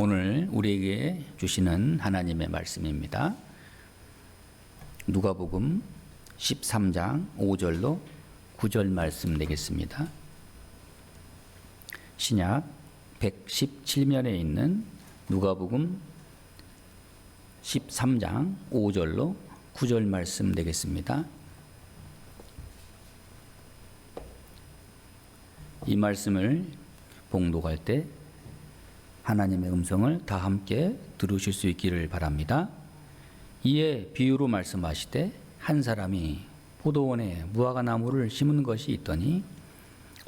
오늘 우리에게 주시는 하나님의 말씀입니다. 누가복음 13장 5절로 9절 말씀 내겠습니다. 신약 117면에 있는 누가복음 13장 5절로 9절 말씀 내겠습니다. 이 말씀을 봉독할 때 하나님의 음성을 다 함께 들으실 수 있기를 바랍니다. 이에 비유로 말씀하시되 한 사람이 포도원에 무화과나무를 심은 것이 있더니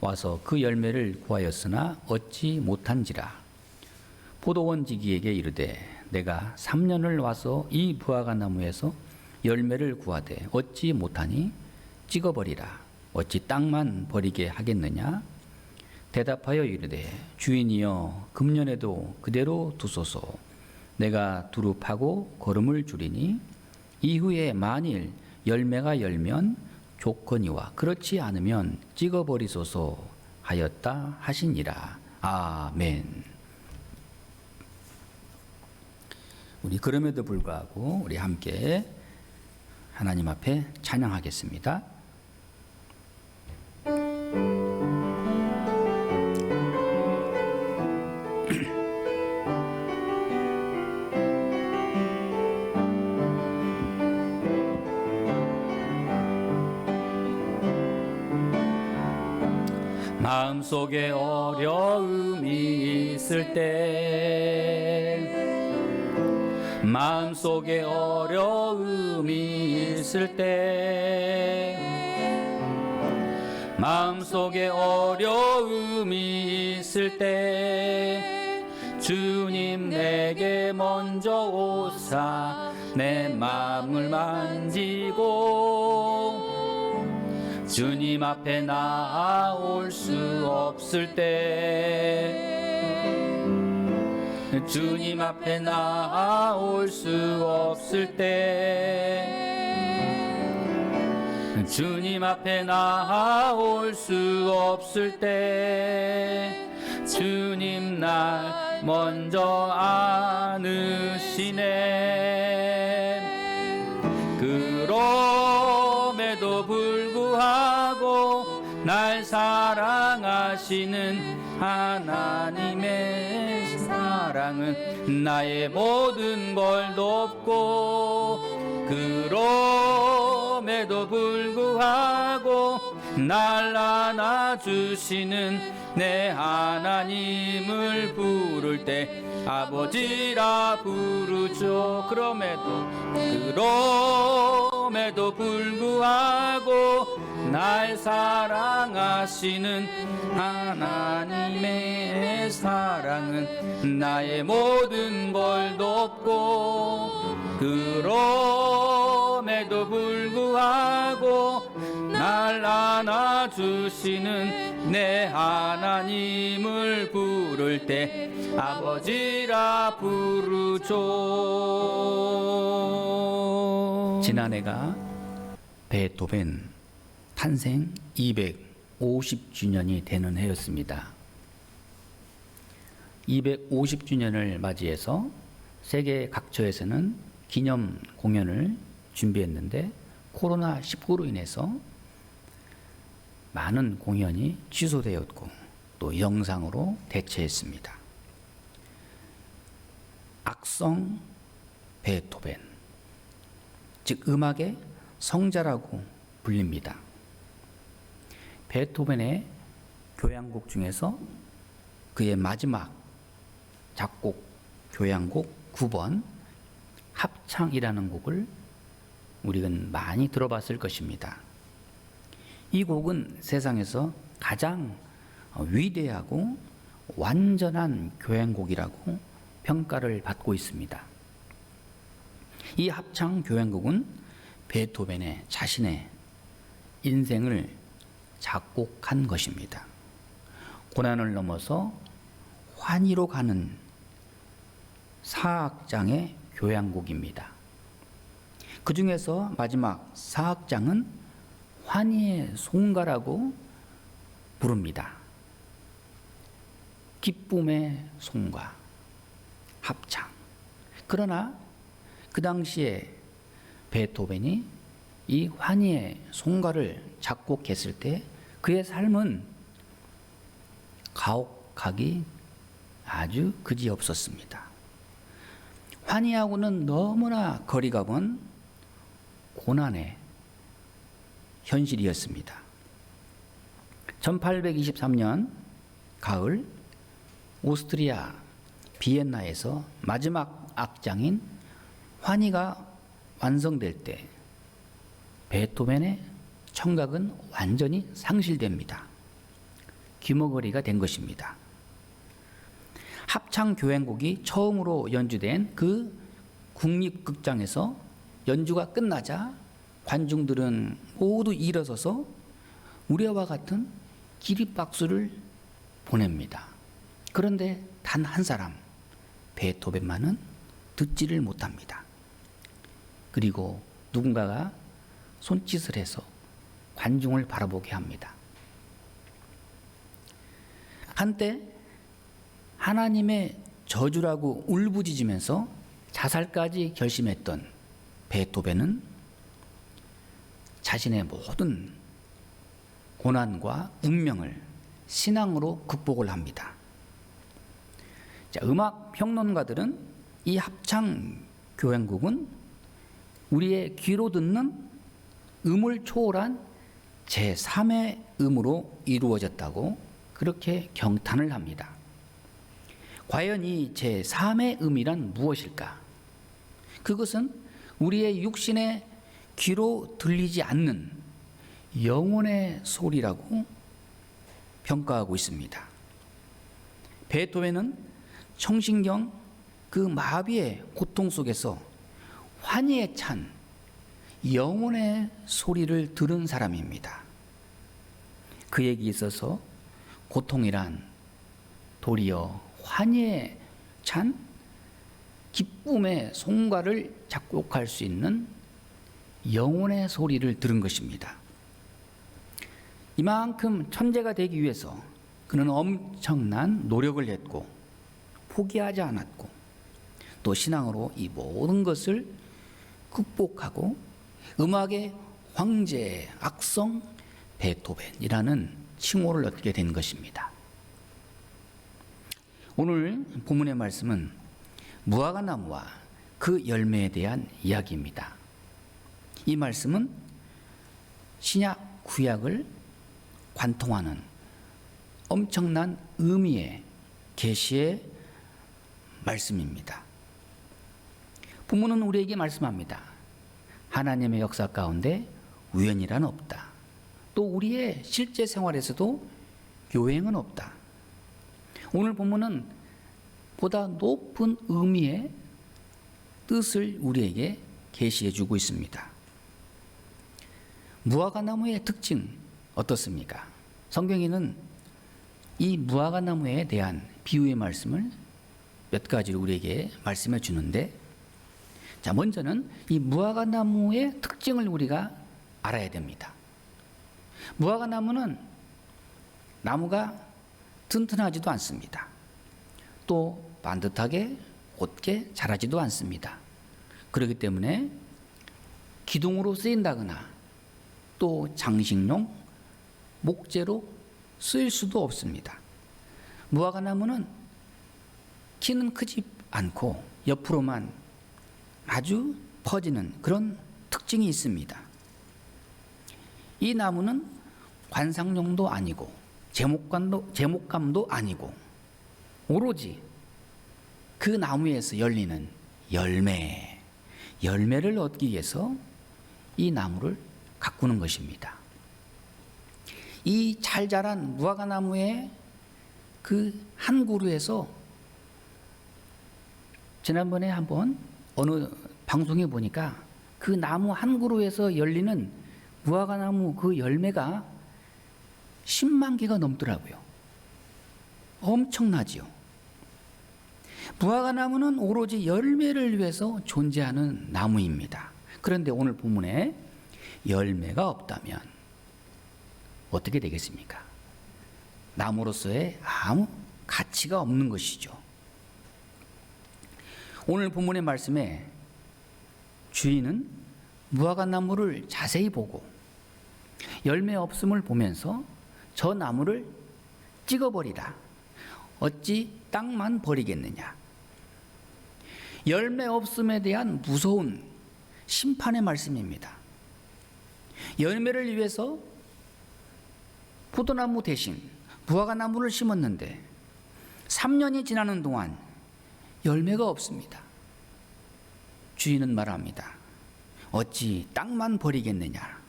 와서 그 열매를 구하였으나 얻지 못한지라. 포도원 지기에게 이르되 내가 3년을 와서 이 무화과나무에서 열매를 구하되 얻지 못하니 찍어버리라. 어찌 땅만 버리게 하겠느냐? 대답하여 이르되 주인이여 금년에도 그대로 두소서. 내가 두루 파고 거름을 주리니 이후에 만일 열매가 열면 좋거니와 그렇지 않으면 찍어버리소서 하였다 하시니라. 아멘. 우리 그럼에도 불구하고 우리 함께 하나님 앞에 찬양하겠습니다. 마음속에 어려움이 있을 때 마음속에 어려움이 있을 때 마음속에 어려움이 있을 때 주님 내게 먼저 오사 내 마음을 만지고 주님 앞에 나아올 수 없을 때 주님 앞에 나아올 수 없을 때 주님 앞에 나아올 수 없을 때 주님 날 먼저 안으시네. 그럼에도 불구하고 날 사랑하시는 하나님의 사랑은 나의 모든 걸 돕고 그럼에도 불구하고 날 안아주시는 내 하나님을 부를 때 아버지라 부르죠. 그럼에도 불구하고 날 사랑하시는 하나님의 사랑은 나의 모든 걸 돕고 그럼에도 불구하고 날 안아주시는 내 하나님을 부를 때 아버지라 부르죠. 지난해가 베토벤 탄생 250주년이 되는 해였습니다. 250주년을 맞이해서 세계 각처에서는 기념 공연을 준비했는데 코로나19로 인해서 많은 공연이 취소되었고 또 영상으로 대체했습니다. 악성 베토벤, 즉 음악의 성자라고 불립니다. 베토벤의 교향곡 중에서 그의 마지막 작곡 교향곡 9번 합창이라는 곡을 우리는 많이 들어봤을 것입니다. 이 곡은 세상에서 가장 위대하고 완전한 교향곡이라고 평가를 받고 있습니다. 이 합창 교향곡은 베토벤의 자신의 인생을 작곡한 것입니다. 고난을 넘어서 환희로 가는 사악장의 교향곡입니다. 그 중에서 마지막 사악장은 환희의 송가라고 부릅니다. 기쁨의 송가. 합창. 그러나 그 당시에 베토벤이 이 환희의 송가를 작곡했을 때 그의 삶은 가혹하기 아주 그지없었습니다. 환희하고는 너무나 거리가 먼 고난의 현실이었습니다. 1823년 가을 오스트리아 비엔나에서 마지막 악장인 환희가 완성될 때 베토벤의 청각은 완전히 상실됩니다. 귀머거리가 된 것입니다. 합창교향곡이 처음으로 연주된 그 국립극장에서 연주가 끝나자 관중들은 모두 일어서서 우리와 같은 기립박수를 보냅니다. 그런데 단 한 사람, 베토벤만은 듣지를 못합니다. 그리고 누군가가 손짓을 해서 관중을 바라보게 합니다. 한때 하나님의 저주라고 울부짖으면서 자살까지 결심했던 베토벤은 자신의 모든 고난과 운명을 신앙으로 극복을 합니다. 자, 음악 평론가들은 이 합창 교향곡은 우리의 귀로 듣는 음을 초월한 제3의 음으로 이루어졌다고 그렇게 경탄을 합니다. 과연 이 제3의 음이란 무엇일까? 그것은 우리의 육신의 귀로 들리지 않는 영혼의 소리라고 평가하고 있습니다. 베토벤은 청신경 그 마비의 고통 속에서 환희에 찬 영혼의 소리를 들은 사람입니다. 그에게 있어서 고통이란 도리어 환희에 찬 기쁨의 송가를 작곡할 수 있는 영혼의 소리를 들은 것입니다. 이만큼 천재가 되기 위해서 그는 엄청난 노력을 했고 포기하지 않았고 또 신앙으로 이 모든 것을 극복하고 음악의 황제, 악성 베토벤이라는 칭호를 얻게 된 것입니다. 오늘 본문의 말씀은 무화과나무와 그 열매에 대한 이야기입니다. 이 말씀은 신약, 구약을 관통하는 엄청난 의미의 계시의 말씀입니다. 본문은 우리에게 말씀합니다. 하나님의 역사 가운데 우연이란 없다. 또 우리의 실제 생활에서도 요행은 없다. 오늘 본문은 보다 높은 의미의 뜻을 우리에게 계시해 주고 있습니다. 무화과나무의 특징 어떻습니까? 성경에는 이 무화과나무에 대한 비유의 말씀을 몇 가지로 우리에게 말씀해 주는데, 자, 먼저는 이 무화과나무의 특징을 우리가 알아야 됩니다. 무화과나무는 나무가 튼튼하지도 않습니다. 또 반듯하게 곧게 자라지도 않습니다. 그렇기 때문에 기둥으로 쓰인다거나 또 장식용 목재로 쓰일 수도 없습니다. 무화과나무는 키는 크지 않고 옆으로만 아주 퍼지는 그런 특징이 있습니다. 이 나무는 관상용도 아니고 제목감도 아니고 오로지 그 나무에서 열리는 열매를 얻기 위해서 이 나무를 가꾸는 것입니다. 이 잘 자란 무화과나무의 그 한 그루에서 지난번에 한번 어느 방송에 보니까 그 나무 한 그루에서 열리는 무화과나무 그 열매가 10만 개가 넘더라고요. 엄청나지요. 무화과나무는 오로지 열매를 위해서 존재하는 나무입니다. 그런데 오늘 본문에 열매가 없다면 어떻게 되겠습니까? 나무로서의 아무 가치가 없는 것이죠. 오늘 본문의 말씀에 주인은 무화과 나무를 자세히 보고 열매 없음을 보면서 저 나무를 찍어버리라. 어찌 땅만 버리겠느냐. 열매 없음에 대한 무서운 심판의 말씀입니다. 열매를 위해서 포도나무 대신 무화과 나무를 심었는데 3년이 지나는 동안 열매가 없습니다. 주인은 말합니다. 어찌 땅만 버리겠느냐.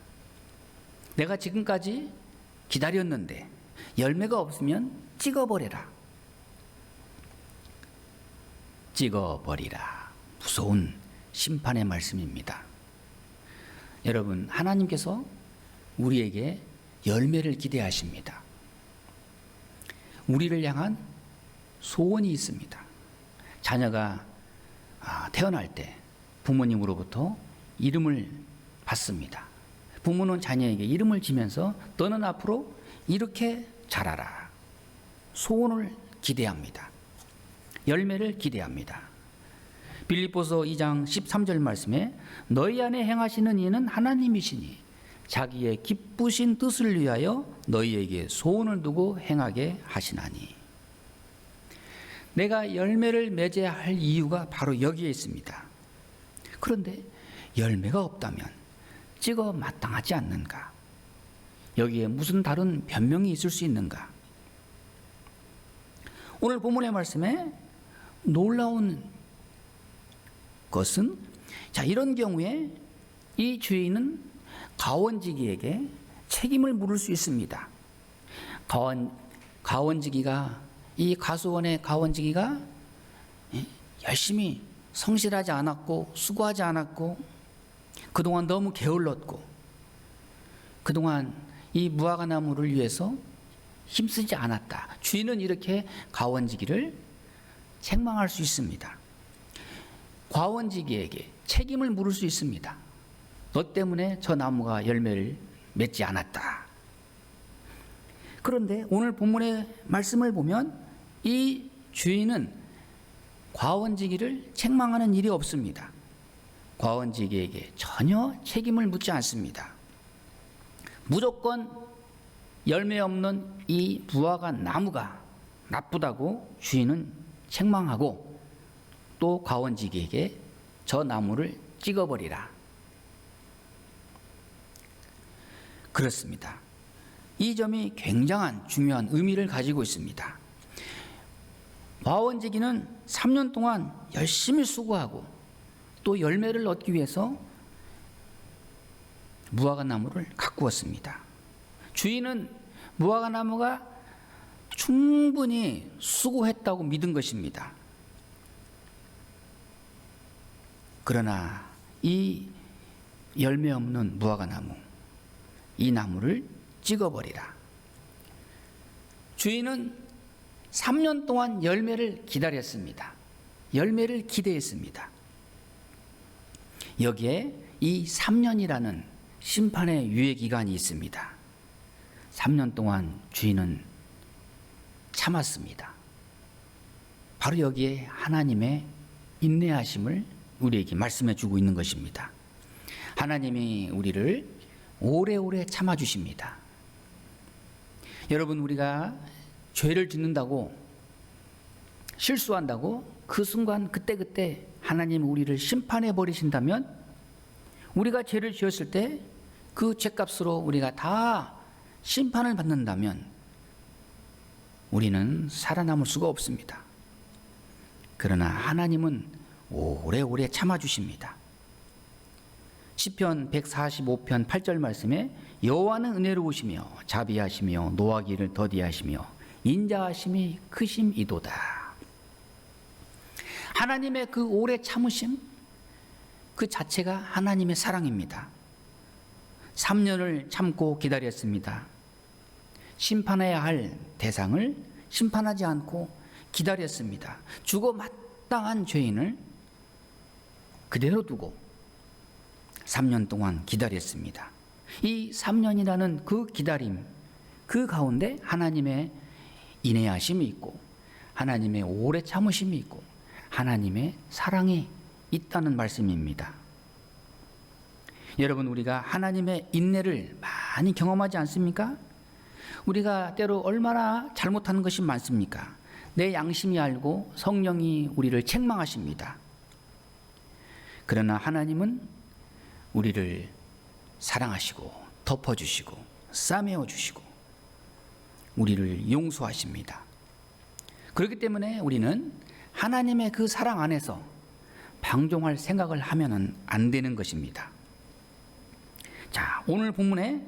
내가 지금까지 기다렸는데 열매가 없으면 찍어버려라. 찍어버리라. 무서운 심판의 말씀입니다. 여러분, 하나님께서 우리에게 열매를 기대하십니다. 우리를 향한 소원이 있습니다. 자녀가 태어날 때 부모님으로부터 이름을 받습니다. 부모는 자녀에게 이름을 지면서 너는 앞으로 이렇게 자라라. 소원을 기대합니다. 열매를 기대합니다. 빌립보서 2장 13절 말씀에 너희 안에 행하시는 이는 하나님이시니 자기의 기쁘신 뜻을 위하여 너희에게 소원을 두고 행하게 하시나니. 내가 열매를 맺어야 할 이유가 바로 여기에 있습니다. 그런데 열매가 없다면 찍어 마땅하지 않는가? 여기에 무슨 다른 변명이 있을 수 있는가? 오늘 본문의 말씀에 놀라운 것은 이런 경우에 이 주인은 가원지기에게 책임을 물을 수 있습니다. 가원지기가 이 가수원의 가원지기가 열심히 성실하지 않았고 수고하지 않았고 그동안 너무 게을렀고 그동안 이 무화과 나무를 위해서 힘쓰지 않았다. 주인은 이렇게 가원지기를 책망할 수 있습니다. 가원지기에게 책임을 물을 수 있습니다. 너 때문에 저 나무가 열매를 맺지 않았다. 그런데 오늘 본문의 말씀을 보면 이 주인은 과원지기를 책망하는 일이 없습니다. 과원지기에게 전혀 책임을 묻지 않습니다. 무조건 열매 없는 이 무화과 나무가 나쁘다고 주인은 책망하고 또 과원지기에게 저 나무를 찍어버리라. 그렇습니다. 이 점이 굉장한 중요한 의미를 가지고 있습니다. 과원지기는 3년 동안 열심히 수고하고 또 열매를 얻기 위해서 무화과 나무를 가꾸었습니다. 주인은 무화과 나무가 충분히 수고했다고 믿은 것입니다. 그러나 이 열매 없는 무화과 나무, 이 나무를 찍어버리라. 주인은 3년 동안 열매를 기다렸습니다. 열매를 기대했습니다. 여기에 이 3년이라는 심판의 유예 기간이 있습니다. 3년 동안 주인은 참았습니다. 바로 여기에 하나님의 인내하심을 우리에게 말씀해 주고 있는 것입니다. 하나님이 우리를 오래오래 참아주십니다. 여러분, 우리가 죄를 짓는다고 실수한다고 그 순간 그때그때 하나님 우리를 심판해 버리신다면 우리가 죄를 지었을 때 그 죄값으로 우리가 다 심판을 받는다면 우리는 살아남을 수가 없습니다. 그러나 하나님은 오래오래 참아주십니다. 시편 145편 8절 말씀에 여호와는 은혜로우시며 자비하시며 노하기를 더디하시며 인자하심이 크심이도다. 하나님의 그 오래 참으심 그 자체가 하나님의 사랑입니다. 3년을 참고 기다렸습니다. 심판해야 할 대상을 심판하지 않고 기다렸습니다. 죽어 마땅한 죄인을 그대로 두고 3년 동안 기다렸습니다. 이 3년이라는 그 기다림, 그 가운데 하나님의 인내하심이 있고 하나님의 오래 참으심이 있고 하나님의 사랑이 있다는 말씀입니다. 여러분, 우리가 하나님의 인내를 많이 경험하지 않습니까? 우리가 때로 얼마나 잘못하는 것이 많습니까? 내 양심이 알고 성령이 우리를 책망하십니다. 그러나 하나님은 우리를 사랑하시고 덮어주시고 싸매어주시고 우리를 용서하십니다. 그렇기 때문에 우리는 하나님의 그 사랑 안에서 방종할 생각을 하면은 안 되는 것입니다. 자, 오늘 본문에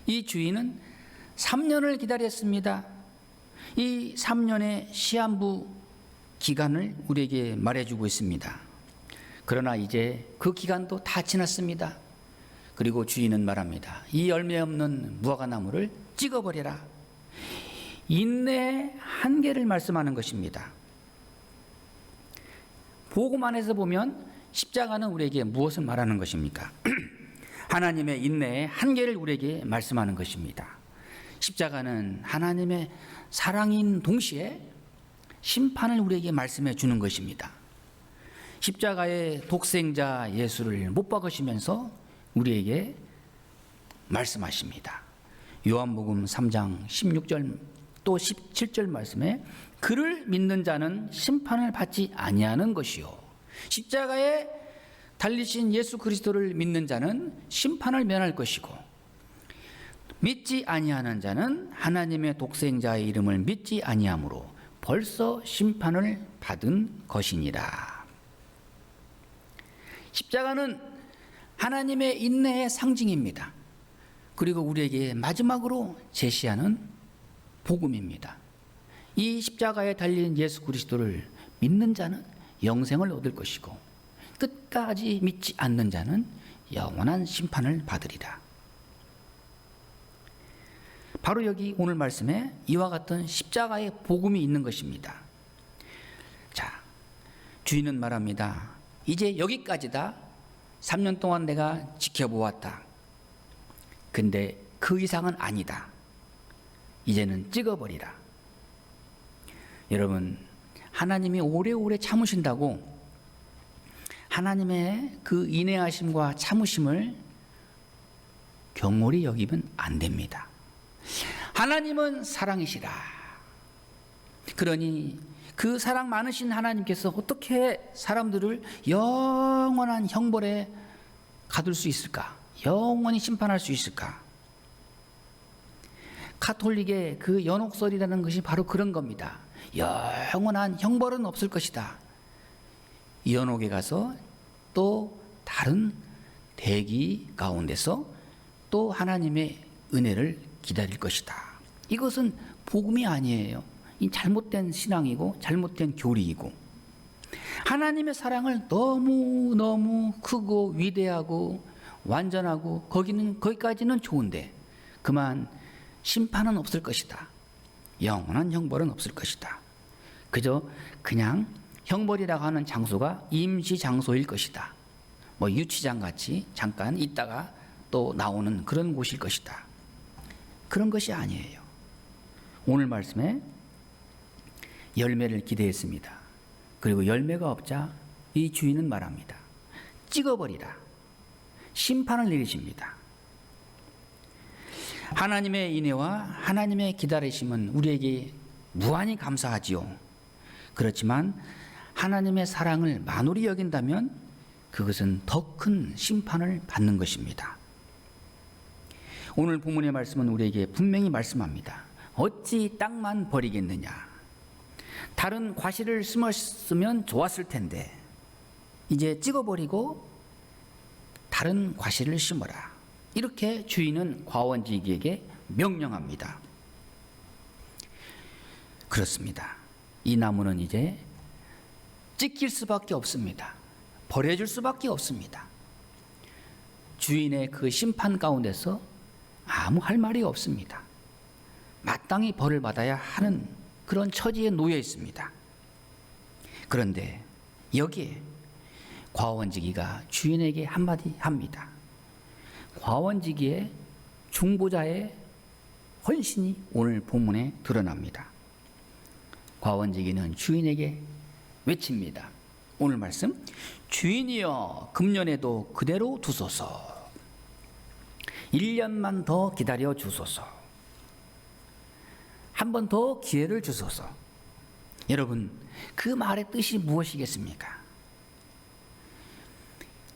이 주인은 3년을 기다렸습니다. 이 3년의 시한부 기간을 우리에게 말해주고 있습니다. 그러나 이제 그 기간도 다 지났습니다. 그리고 주인은 말합니다. 이 열매 없는 무화과나무를 찍어버려라. 인내의 한계를 말씀하는 것입니다. 복음 안에서 보면 십자가는 우리에게 무엇을 말하는 것입니까? 하나님의 인내의 한계를 우리에게 말씀하는 것입니다. 십자가는 하나님의 사랑인 동시에 심판을 우리에게 말씀해 주는 것입니다. 십자가의 독생자 예수를 못 박으시면서 우리에게 말씀하십니다. 요한복음 3장 16절 또 17절 말씀에 그를 믿는 자는 심판을 받지 아니하는 것이요 십자가에 달리신 예수 그리스도를 믿는 자는 심판을 면할 것이고 믿지 아니하는 자는 하나님의 독생자의 이름을 믿지 아니하므로 벌써 심판을 받은 것이니라. 십자가는 하나님의 인내의 상징입니다. 그리고 우리에게 마지막으로 제시하는 복음입니다. 이 십자가에 달린 예수 그리스도를 믿는 자는 영생을 얻을 것이고 끝까지 믿지 않는 자는 영원한 심판을 받으리라. 바로 여기 오늘 말씀에 이와 같은 십자가의 복음이 있는 것입니다. 자, 주인은 말합니다. 이제 여기까지다. 3년 동안 내가 지켜보았다. 근데 그 이상은 아니다. 이제는 찍어버리라. 여러분, 하나님이 오래오래 참으신다고 하나님의 그 인내하심과 참으심을 경홀히 여기면 안 됩니다. 하나님은 사랑이시라. 그러니 그 사랑 많으신 하나님께서 어떻게 사람들을 영원한 형벌에 가둘 수 있을까? 영원히 심판할 수 있을까? 가톨릭의 그 연옥설이라는 것이 바로 그런 겁니다. 영원한 형벌은 없을 것이다. 연옥에 가서 또 다른 대기 가운데서 또 하나님의 은혜를 기다릴 것이다. 이것은 복음이 아니에요. 이 잘못된 신앙이고 잘못된 교리이고 하나님의 사랑을 너무 크고 위대하고 완전하고 거기까지는 좋은데 그만 심판은 없을 것이다. 영원한 형벌은 없을 것이다. 그냥 형벌이라고 하는 장소가 임시 장소일 것이다. 뭐 유치장 같이 잠깐 있다가 또 나오는 그런 곳일 것이다. 그런 것이 아니에요. 오늘 말씀에 열매를 기대했습니다. 그리고 열매가 없자 이 주인은 말합니다. 찍어버리라. 심판을 내리십니다. 하나님의 인애와 하나님의 기다리심은 우리에게 무한히 감사하지요. 그렇지만 하나님의 사랑을 만홀히 여긴다면 그것은 더 큰 심판을 받는 것입니다. 오늘 본문의 말씀은 우리에게 분명히 말씀합니다. 어찌 땅만 버리겠느냐. 다른 과실을 심었으면 좋았을 텐데 이제 찍어버리고 다른 과실을 심어라. 이렇게 주인은 과원지기에게 명령합니다. 그렇습니다. 이 나무는 이제 찢길 수밖에 없습니다. 버려질 수밖에 없습니다. 주인의 그 심판 가운데서 아무 할 말이 없습니다. 마땅히 벌을 받아야 하는 그런 처지에 놓여 있습니다. 그런데 여기에 과원지기가 주인에게 한마디 합니다. 과원지기의 중보자의 헌신이 오늘 본문에 드러납니다. 과원지기는 주인에게 외칩니다. 오늘 말씀, 주인이여 금년에도 그대로 두소서. 1년만 더 기다려 주소서. 한 번 더 기회를 주소서. 여러분, 그 말의 뜻이 무엇이겠습니까?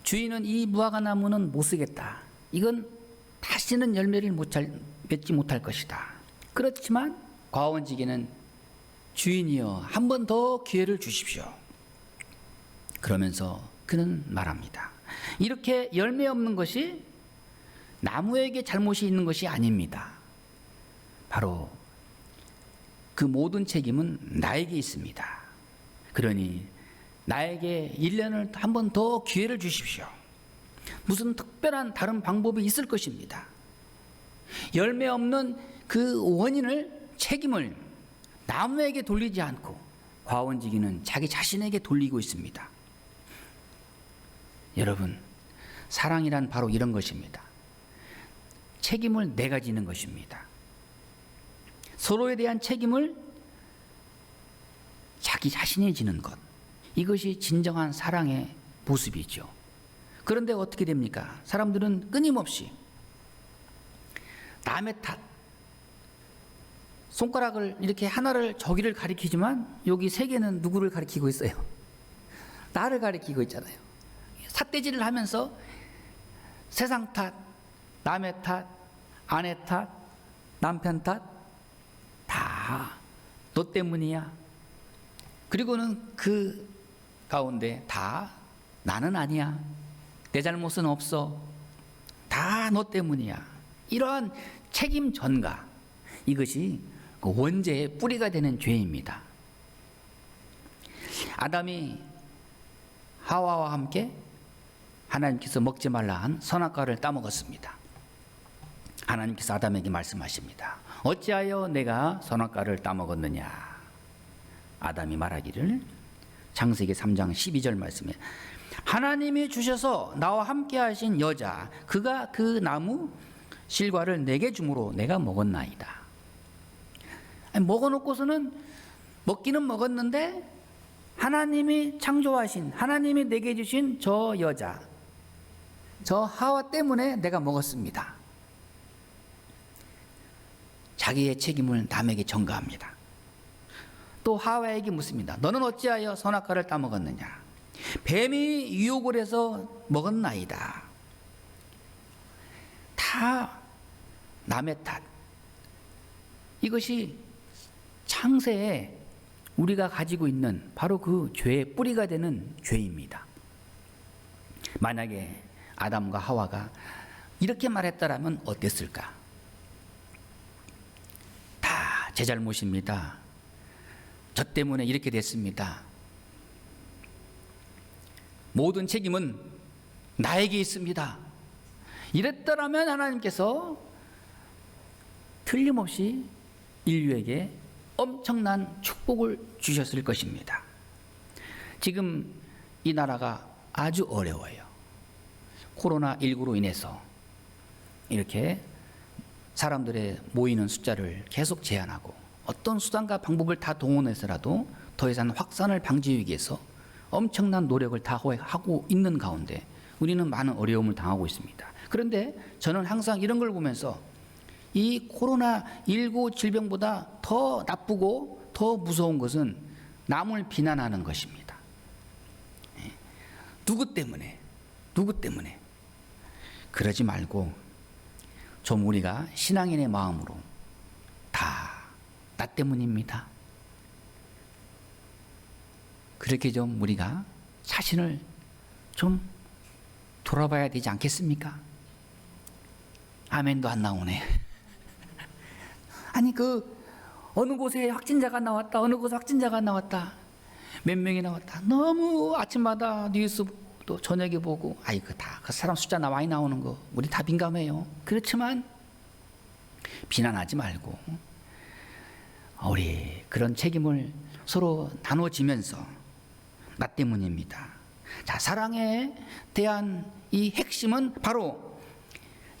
주인은 이 무화과 나무는 못 쓰겠다. 이건 다시는 열매를 맺지 못할 것이다. 그렇지만 과원지기는 주인이여 한 번 더 기회를 주십시오. 그러면서 그는 말합니다. 이렇게 열매 없는 것이 나무에게 잘못이 있는 것이 아닙니다. 바로 그 모든 책임은 나에게 있습니다. 그러니 나에게 1년을 한 번 더 기회를 주십시오. 무슨 특별한 다른 방법이 있을 것입니다. 열매 없는 그 원인을, 책임을 나무에게 돌리지 않고 과원지기는 자기 자신에게 돌리고 있습니다. 여러분, 사랑이란 바로 이런 것입니다. 책임을 내가 지는 것입니다. 서로에 대한 책임을 자기 자신이 지는 것, 이것이 진정한 사랑의 모습이죠. 그런데 어떻게 됩니까? 사람들은 끊임없이 남의 탓, 손가락을 이렇게 하나를 저기를 가리키지만 여기 세 개는 누구를 가리키고 있어요? 나를 가리키고 있잖아요. 삿대질을 하면서 세상 탓, 남의 탓, 아내 탓, 남편 탓, 다 너 때문이야. 그리고는 그 가운데 다 나는 아니야. 내 잘못은 없어. 다 너 때문이야. 이러한 책임 전가, 이것이 그 원죄의 뿌리가 되는 죄입니다. 아담이 하와와 함께 하나님께서 먹지 말라 한 선악과를 따먹었습니다. 하나님께서 아담에게 말씀하십니다. 어찌하여 내가 선악과를 따먹었느냐? 아담이 말하기를, 창세기 3장 12절 말씀에 하나님이 주셔서 나와 함께 하신 여자, 그가 그 나무 실과를 내게 주므로 내가 먹었나이다. 아니, 먹어놓고서는 먹기는 먹었는데 하나님이 창조하신, 하나님이 내게 주신 저 여자, 저 하와 때문에 내가 먹었습니다. 자기의 책임을 남에게 전가합니다. 또 하와에게 묻습니다. 너는 어찌하여 선악과를 따먹었느냐? 뱀이 유혹을 해서 먹었나이다. 다 남의 탓. 이것이 창세에 우리가 가지고 있는 바로 그 죄의 뿌리가 되는 죄입니다. 만약에 아담과 하와가 이렇게 말했다라면 어땠을까? 다 제 잘못입니다. 저 때문에 이렇게 됐습니다. 모든 책임은 나에게 있습니다. 이랬더라면 하나님께서 틀림없이 인류에게 엄청난 축복을 주셨을 것입니다. 지금 이 나라가 아주 어려워요. 코로나19로 인해서 이렇게 사람들의 모이는 숫자를 계속 제한하고 어떤 수단과 방법을 다 동원해서라도 더 이상 확산을 방지하기 위해서 엄청난 노력을 다 하고 있는 가운데 우리는 많은 어려움을 당하고 있습니다. 그런데 저는 항상 이런 걸 보면서 이 코로나19 질병보다 더 나쁘고 더 무서운 것은 남을 비난하는 것입니다. 누구 때문에? 그러지 말고 좀 우리가 신앙인의 마음으로 다 나 때문입니다. 그렇게 좀 우리가 자신을 좀 돌아봐야 되지 않겠습니까? 아멘도 안 나오네. 아니 어느 곳에 확진자가 나왔다, 어느 곳에 확진자가 나왔다, 몇 명이 나왔다. 너무 아침마다 뉴스 또 저녁에 보고 그 사람 숫자 많이 나오는 거 우리 다 민감해요. 그렇지만 비난하지 말고 우리 그런 책임을 서로 나눠지면서 나 때문입니다. 자, 사랑에 대한 이 핵심은 바로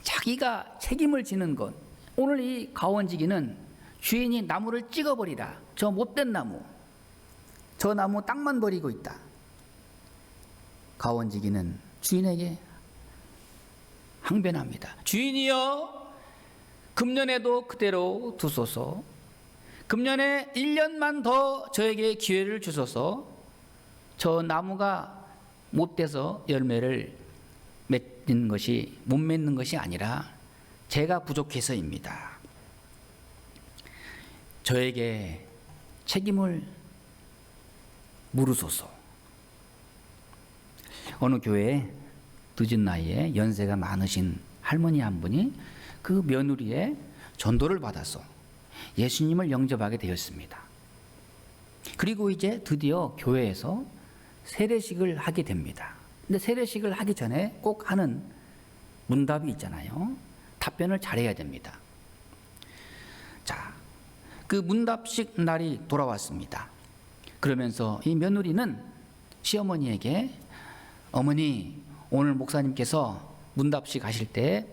자기가 책임을 지는 것. 오늘 이 가원지기는 주인이 나무를 찍어버리라. 저 못된 나무, 저 나무 땅만 버리고 있다. 가원지기는 주인에게 항변합니다. 주인이여, 금년에도 그대로 두소서. 금년에 1년만 더 저에게 기회를 주소서. 저 나무가 못 돼서 열매를 못 맺는 것이 아니라 제가 부족해서입니다. 저에게 책임을 물으소서. 어느 교회에 늦은 나이에 연세가 많으신 할머니 한 분이 그 며느리의 전도를 받아서 예수님을 영접하게 되었습니다. 그리고 이제 드디어 교회에서 세례식을 하게 됩니다. 근데 세례식을 하기 전에 꼭 하는 문답이 있잖아요. 답변을 잘해야 됩니다. 자, 그 문답식 날이 돌아왔습니다. 그러면서 이 며느리는 시어머니에게, 어머니, 오늘 목사님께서 문답식 하실 때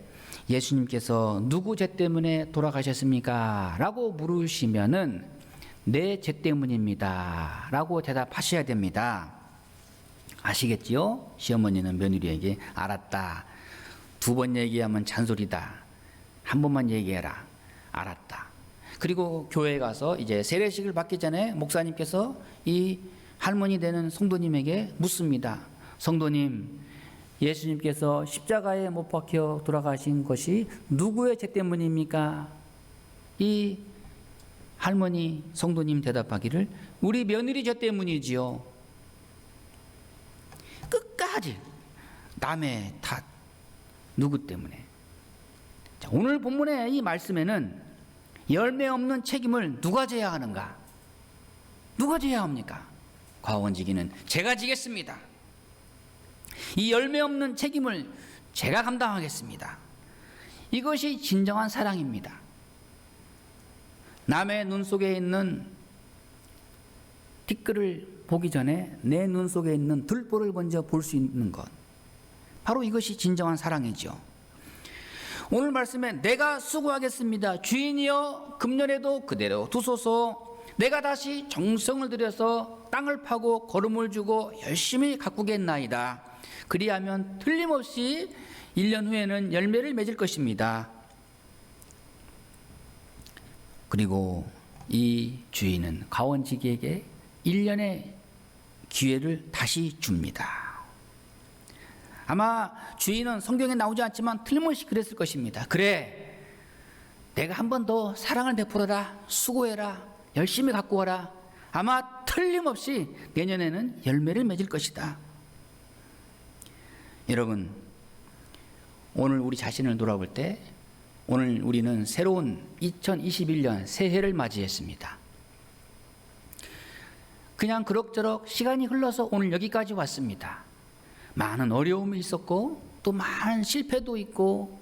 예수님께서 누구 죄 때문에 돌아가셨습니까? 라고 물으시면은 내 죄 때문입니다 라고 대답하셔야 됩니다. 아시겠지요? 시어머니는 며느리에게 알았다. 2번 얘기하면 잔소리다. 한 번만 얘기해라. 알았다. 그리고 교회에 가서 이제 세례식을 받기 전에 목사님께서 이 할머니 되는 성도님에게 묻습니다. 성도님, 예수님께서 십자가에 못 박혀 돌아가신 것이 누구의 죄 때문입니까? 이 할머니 성도님 대답하기를 우리 며느리 죄 때문이지요. 끝까지 남의 탓, 누구 때문에. 자, 오늘 본문의 이 말씀에는 열매 없는 책임을 누가 져야 하는가? 누가 져야 합니까? 과원지기는 제가 지겠습니다. 이 열매 없는 책임을 제가 감당하겠습니다. 이것이 진정한 사랑입니다. 남의 눈 속에 있는 티끌을 보기 전에 내 눈 속에 있는 들보를 먼저 볼 수 있는 것, 바로 이것이 진정한 사랑이죠. 오늘 말씀에 내가 수고하겠습니다. 주인이여, 금년에도 그대로 두소서. 내가 다시 정성을 들여서 땅을 파고 거름을 주고 열심히 가꾸겠나이다. 그리하면 틀림없이 1년 후에는 열매를 맺을 것입니다. 그리고 이 주인은 가원지기에게 1년의 기회를 다시 줍니다. 아마 주인은 성경에 나오지 않지만 틀림없이 그랬을 것입니다. 그래, 내가 한 번 더 사랑을 베풀어라. 수고해라. 열심히 갖고 와라. 아마 틀림없이 내년에는 열매를 맺을 것이다. 여러분, 오늘 우리 자신을 돌아볼 때 오늘 우리는 새로운 2021년 새해를 맞이했습니다. 그냥 그럭저럭 시간이 흘러서 오늘 여기까지 왔습니다. 많은 어려움이 있었고 또 많은 실패도 있고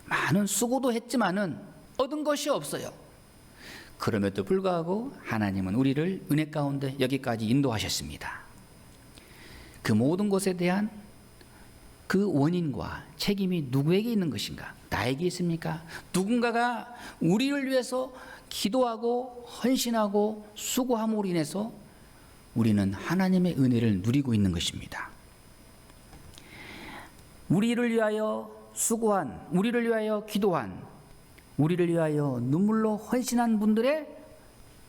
많은 수고도 했지만은 얻은 것이 없어요. 그럼에도 불구하고 하나님은 우리를 은혜 가운데 여기까지 인도하셨습니다. 그 모든 것에 대한 그 원인과 책임이 누구에게 있는 것인가? 나에게 있습니까? 누군가가 우리를 위해서 기도하고 헌신하고 수고함으로 인해서 우리는 하나님의 은혜를 누리고 있는 것입니다. 우리를 위하여 수고한, 우리를 위하여 기도한, 우리를 위하여 눈물로 헌신한 분들의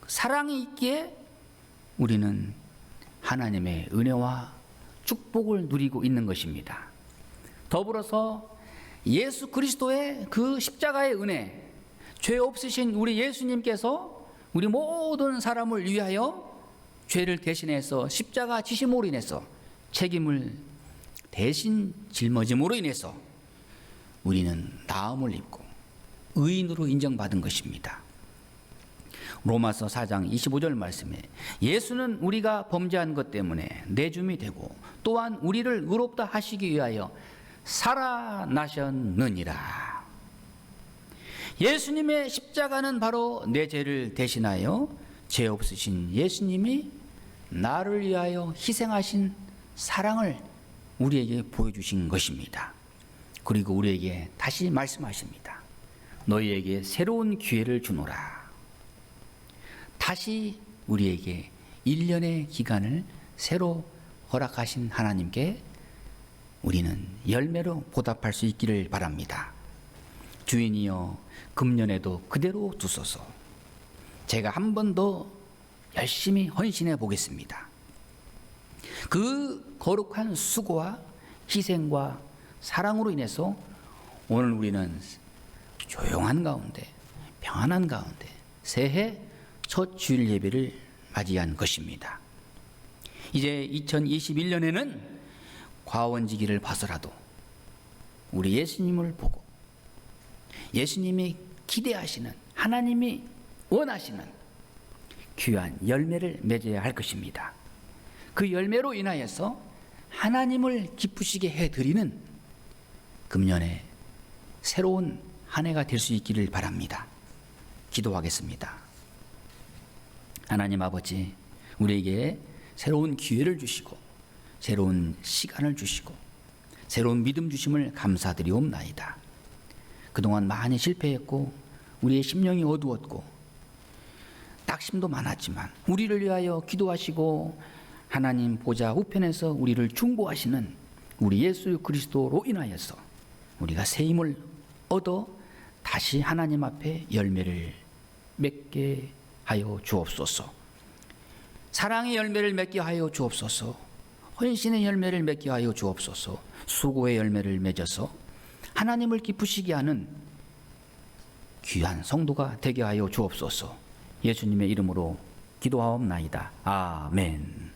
사랑이 있기에 우리는 하나님의 은혜와 축복을 누리고 있는 것입니다. 더불어서 예수 그리스도의 그 십자가의 은혜, 죄 없으신 우리 예수님께서 우리 모든 사람을 위하여 죄를 대신해서 십자가 지심으로 인해서 책임을 대신 짊어짐으로 인해서 우리는 나음을 입고 의인으로 인정받은 것입니다. 로마서 4장 25절 말씀에 예수는 우리가 범죄한 것 때문에 내줌이 되고 또한 우리를 의롭다 하시기 위하여 살아나셨느니라. 예수님의 십자가는 바로 내 죄를 대신하여 죄 없으신 예수님이 나를 위하여 희생하신 사랑을 우리에게 보여주신 것입니다. 그리고 우리에게 다시 말씀하십니다. 너희에게 새로운 기회를 주노라. 다시 우리에게 1년의 기간을 새로 허락하신 하나님께 우리는 열매로 보답할 수 있기를 바랍니다. 주인이여, 금년에도 그대로 두소서. 제가 한 번 더 열심히 헌신해 보겠습니다. 그 거룩한 수고와 희생과 사랑으로 인해서 오늘 우리는 조용한 가운데, 평안한 가운데 새해 첫 주일 예배를 맞이한 것입니다. 이제 2021년에는 과원지기를 봐서라도 우리 예수님을 보고 예수님이 기대하시는, 하나님이 원하시는 귀한 열매를 맺어야 할 것입니다. 그 열매로 인하여서 하나님을 기쁘시게 해드리는 금년에 새로운 한 해가 될 수 있기를 바랍니다. 기도하겠습니다. 하나님 아버지, 우리에게 새로운 기회를 주시고 새로운 시간을 주시고 새로운 믿음 주심을 감사드리옵나이다. 그동안 많이 실패했고 우리의 심령이 어두웠고 낙심도 많았지만 우리를 위하여 기도하시고 하나님 보좌 우편에서 우리를 중보하시는 우리 예수 그리스도로 인하여서 우리가 새 힘을 얻어 다시 하나님 앞에 열매를 맺게 하여 주옵소서. 사랑의 열매를 맺게 하여 주옵소서. 헌신의 열매를 맺게 하여 주옵소서. 수고의 열매를 맺어서 하나님을 기쁘시게 하는 귀한 성도가 되게 하여 주옵소서. 예수님의 이름으로 기도하옵나이다. 아멘.